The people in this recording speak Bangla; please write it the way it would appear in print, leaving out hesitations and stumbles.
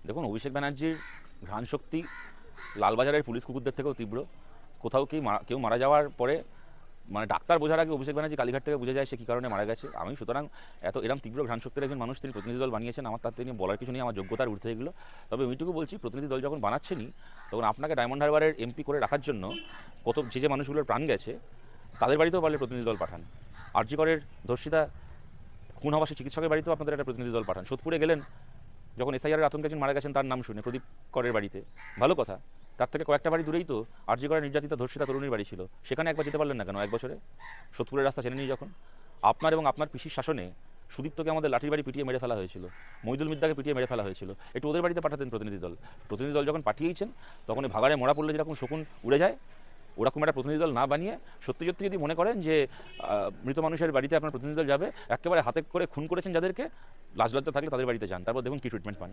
দেখুন, অভিষেক ব্যানার্জির ঘ্রাণ শক্তি লালবাজারের পুলিশ কুকুরদের থেকেও তীব্র। কোথাও কেউ মারা যাওয়ার পরে মানে ডাক্তার বোঝার আগে অভিষেক ব্যানার্জি কালীঘাট থেকে বুঝে যায় সে কী কারণে মারা গেছে। আমি সুতরাং এরম তীব্র ঘ্রাণ শক্তির একজন মানুষ তিনি প্রতিনিধি দল বানিয়েছেন, আমার তার নিয়ে বলার কিছু নেই, আমার যোগ্যতার ঊর্ধ্বে এগুলো। তবে ওইটুকু বলছি, প্রতিনিধি দল যখন বানাচ্ছেনই তখন আপনাকে ডায়মন্ড হারবারের এমপি করে রাখার জন্য যে মানুষগুলোর প্রাণ গেছে তাদের বাড়িতেও পারলে প্রতিনিধি দল পাঠান। আরজি করের ধর্ষিতা খুন হওয়া সেই চিকিৎসকের বাড়িতেও আপনাদের একটা প্রতিনিধি দল পাঠান। সোদপুরে গেলেন যখন এসআইআরের আতঙ্কে একজন মারা গেছেন তার নাম শুনে, প্রদীপ করের বাড়িতে, ভালো কথা। তার থেকে কয়েকটা বাড়ি দূরেই তো আরজি করের নির্যাতিতা ধর্ষিতা তরুণীর বাড়ি ছিল, সেখানে একবার যেতে পারলেন না কেন? এক বছরে সোদপুরের রাস্তা চেনে নিই যখন। আপনার এবং আপনার পিসির শাসনে সুদীপ্তকে আমাদের লাঠির বাড়ি পিটিয়ে মেরে ফেলা হয়েছিল, মইদুল মিদ্দাকে পিটিয়ে মেরে ফেলা হয়েছিল। একটু ওদের বাড়িতে পাঠাতেন প্রতিনিধি দল। প্রতিনিধি দল যখন পাঠিয়েছেন তখন ওই ভাগাড়ে মরা পড়লে যেরকম শকুন উড়ে যায়, ওরকম একটা প্রতিনিধি দল না বানিয়ে সত্যি সত্যি যদি মনে করেন যে মৃত মানুষের বাড়িতে আপনার প্রতিনিধি দল যাবে, একেবারে হাতে করে খুন করেছেন যাদেরকে, লাজ লজ্জা থাকলে তাদের বাড়িতে যান, তারপর দেখুন কী ট্রিটমেন্ট পান।